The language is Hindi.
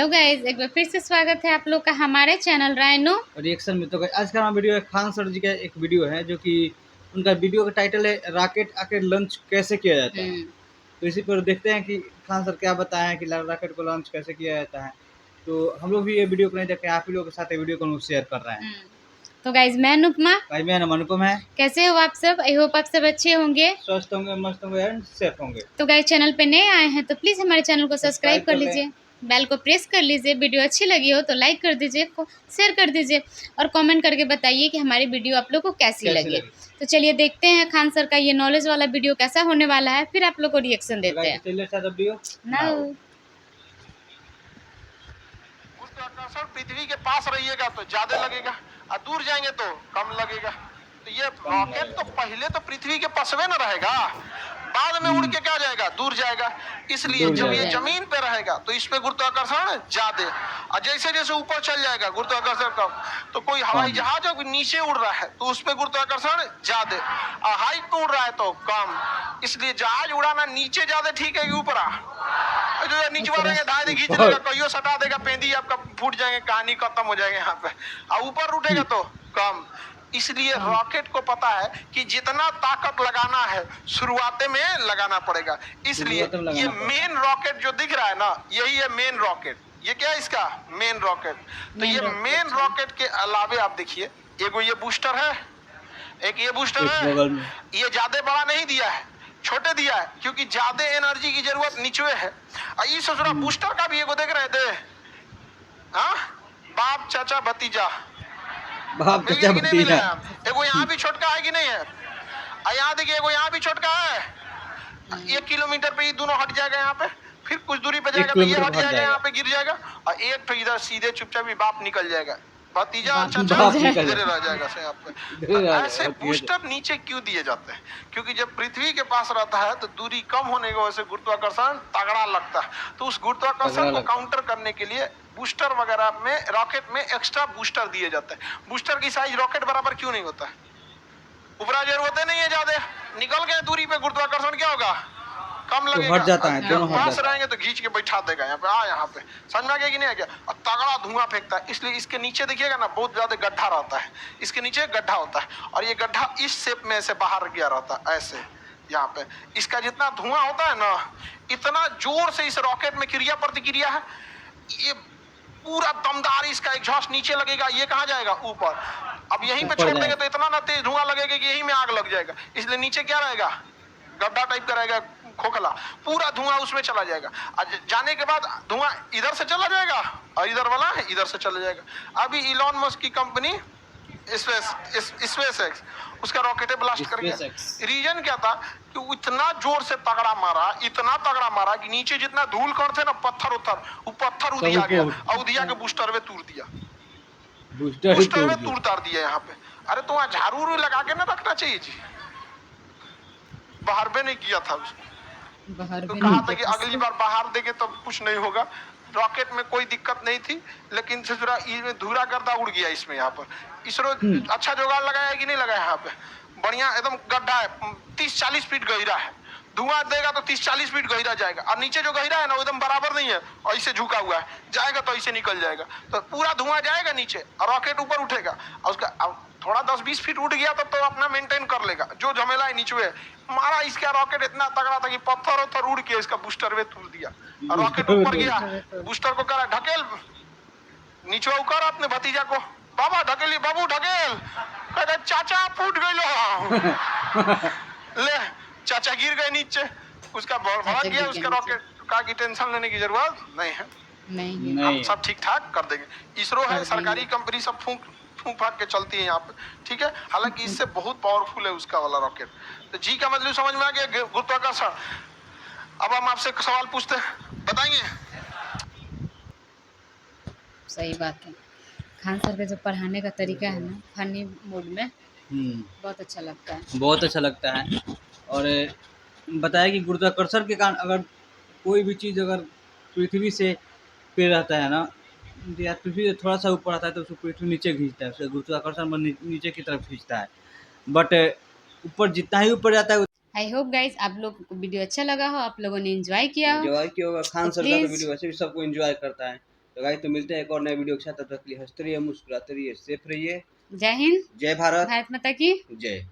हेलो गाइज, एक बार फिर से स्वागत है आप लोग का हमारे चैनल राइनो रिएक्शन में। तो आज का हमारा वीडियो है खान सर जी का एक वीडियो है जो कि उनका वीडियो का टाइटल है रॉकेट आके लॉन्च कैसे किया जाता है। तो इसी पर देखते हैं कि खान सर क्या बताए हैं कि रॉकेट को लॉन्च कैसे किया जाता है। तो हम लोग भी ये वीडियो को नहीं देखते, आप ही लोगों के साथ ये वीडियो को शेयर कर रहे हैं। तो गाइज मैं अनुपमा, भाई मैं अनुपम है। कैसे हो आप सब? आई होप आप सब अच्छे होंगे, स्वस्थ होंगे, मस्त होंगे एंड सेफ होंगे। तो गाइज चैनल पे नए आए हैं तो प्लीज़ हमारे चैनल को सब्सक्राइब कर लीजिए, बेल को प्रेस कर लीजिए। वीडियो अच्छी लगी हो तो लाइक कर दीजिए, शेयर कर दीजिए और कमेंट करके बताइए कि हमारी वीडियो आप लोग को कैसी लगी। तो चलिए देखते हैं खान सर का ये नॉलेज वाला वीडियो कैसा होने वाला है, फिर आप लोग को रिएक्शन देते हैं। गुरुत्वाकर्षण पृथ्वी के पास रहिएगा तो ज्यादा लगेगा और दूर जाएंगे तो कम लगेगा। तो ये रॉकेट तो पहले तो पृथ्वी के पसवे न रहेगा, बाद में उड़ के क्या जाएगा, दूर जाएगा। इसलिए जब ये जमीन पे रहेगा तो इस पे गुरुत्वाकर्षण ज्यादा, और जैसे जैसे ऊपर चल जाएगा गुरुत्वाकर्षण कम। तो कोई हवाई जहाज जो नीचे उड़ रहा है तो उस पे गुरुत्वाकर्षण ज्यादा, और हाइट पे उड़ रहा है तो कम। इसलिए जहाज उड़ाना नीचे ज्यादा ठीक है कि ऊपर? जो नीचे रहेंगे धाए खींच लेगा, कहियो सटा देगा, पेंदी आपका फूट जाएंगे, कहानी खत्म हो जाएगा यहाँ पे। और ऊपर उठेगा तो कम। इसलिए रॉकेट को पता है कि जितना ताकत लगाना है शुरुआत में लगाना पड़ेगा। इसलिए ये मेन रॉकेट जो दिख रहा है ना, यही है मेन रॉकेट। ये क्या है इसका मेन रॉकेट? तो ये मेन रॉकेट के अलावे आप देखिए, एगो ये बूस्टर है, एक ये बूस्टर है। ये ज्यादा बड़ा नहीं दिया है, छोटे दिया है, क्योंकि ज्यादा एनर्जी की जरूरत नीचे है। ये सोच रहा बूस्टर का भी एगो देख रहे थे, हाँ, बाप चाचा भतीजा, बाप चाचा भतीजा। एगो यहाँ भी छोटका है कि नहीं है? यहाँ देखिए एगो यहाँ भी छोटका है। 1 किलोमीटर पे ये दोनों हट जाएगा, यहाँ पे फिर कुछ दूरी पे जाएगा तो ये हट जाएगा, यहाँ पे गिर जाएगा, और एक तो इधर सीधे चुपचाप ही बाप निकल जाएगा, भतीजा और चाचा इधर रह जाएगा से आप पे। ऐसे बूस्टर नीचे क्यों दिए जाते हैं? क्योंकि जब पृथ्वी के पास रहता है तो दूरी कम होने की वजह से गुरुत्वाकर्षण तगड़ा लगता है। तो उस गुरुत्वाकर्षण को काउंटर करने के लिए बूस्टर वगैरह में, रॉकेट में एक्स्ट्रा बूस्टर दिए जाते हैं। बूस्टर की साइज रॉकेट बराबर क्यों नहीं होता है? ऊपरा जरूरत नहीं है, ज्यादा निकल गए दूरी पे गुरुत्वाकर्षण क्या होगा, कम लगेगा। हट जाता है, दोनों हट पास रहेंगे तो खींच के बैठा देगा यहाँ पे, यहाँ पे समझ में आ गया कि नहीं आ गया? और तगड़ा धुआं फेंकता है। इसलिए इसके नीचे देखिएगा ना, बहुत ज्यादा गड्ढा रहता है, इसके नीचे गड्ढा होता है, और ये गड्ढा इस शेप में से बाहर गया रहता है ऐसे। यहाँ पे इसका जितना धुआं होता है ना, इतना जोर से इस रॉकेट में क्रिया प्रतिक्रिया है, ये पूरा दमदार इसका एग्जॉस्ट नीचे लगेगा, ये कहाँ जाएगा, ऊपर। अब यहीं पे छोड़ देंगे तो इतना ना तेज धुआं लगेगा कि यहीं में आग लग जाएगा। इसलिए नीचे क्या रहेगा, गड्ढा टाइप का रहेगा, खोखला, पूरा धुआं उसमें चला जाएगा। जाने के बाद धुआं इधर से चला जाएगा, और इधर वाला है इधर से चला जाएगा। अभी इलॉन मस्क की कंपनी स्पेस एक्स, उसका रॉकेट ब्लास्ट कर गया। रीजन क्या था कि इतना जोर से तगड़ा मारा, इतना तगड़ा मारा कि नीचे जितना धूल कण थे ना, पत्थर उत्थर, वो पत्थर उदिया गया, और उदिया के बूस्टर में तूर दिया, बूस्टर में तूर तार दिया यहाँ पे। अरे तो वहाँ झाड़ू लगा के ना रखना चाहिए जी, बाहर भी नहीं किया था उसको। तो कहा था कि अगली बार बाहर देंगे तो कुछ नहीं होगा। रॉकेट में कोई दिक्कत नहीं थी, लेकिन धूरा गर्दा उड़ गया इसमें। यहाँ पर इसरो अच्छा जुगाड़ लगाया है कि नहीं लगाया? यहाँ पे बढ़िया एकदम गड्ढा है, 30-40 फीट गहरा है। धुआं देगा तो 30-40 फीट गहरा जाएगा, और नीचे जो गहरा है ना, एकदम बराबर नहीं है, और ऐसे झुका हुआ है, जाएगा तो ऐसे निकल जाएगा, तो पूरा धुआं जाएगा नीचे और रॉकेट ऊपर उठेगा। और उसका थोड़ा 10-20 फीट उठ गया तो अपना मेंटेन कर लेगा, जो झमेला है नीचे मारा। इसका रॉकेट इतना तगड़ा था कि पत्थर उड़ के इसका बूस्टर में तूल दिया, और रॉकेट ऊपर गया, बूस्टर को करा ढकेल, नीचे उकर अपने भतीजा को, बाबा ढकेली, बाबू ढकेल, कहता चाचा फूट गए ले, चाचा गिर गए नीचे, उसका भड़क गया उसका रॉकेट का, की टेंशन लेने की जरूरत नहीं है, नहीं। हम सब ठीक ठाक कर देंगे। इसरो है सरकारी कंपनी, सब फूंक फाक के चलती है यहाँ पे, ठीक है। हालांकि इससे बहुत पावरफुल है उसका वाला रॉकेट। तो जी का मतलब समझ में आ गया, गुरुत्वाकर्षण। अब हम आपसे सवाल पूछते हैं, बताएंगे? सही बात है, खान सर का जो पढ़ाने का तरीका है ना, फनी मूड में, बहुत अच्छा लगता है, बहुत अच्छा लगता है। और बताया कि गुरुत्वाकर्षण के कारण अगर कोई भी चीज़ अगर पृथ्वी से पे रहता है ना, या पृथ्वी से थोड़ा सा ऊपर आता है तो उसको पृथ्वी नीचे खींचता है, उससे गुरुत्वाकर्षण नीचे की तरफ खींचता है। बट ऊपर जितना ही ऊपर जाता है। आई होप गाइज आप लोग को वीडियो अच्छा लगा हो, आप लोगों ने एंजॉय किया होगा। खान सर का तो वीडियो वैसे भी सबको एंजॉय करता है। तो गाइस तो मिलते हैं एक और नए वीडियो के साथ, तब तक के लिए हंसते रहिए, मुस्कुराते रहिए, सेफ रहिए। जय हिंद, जय भारत, भारत माता की जय।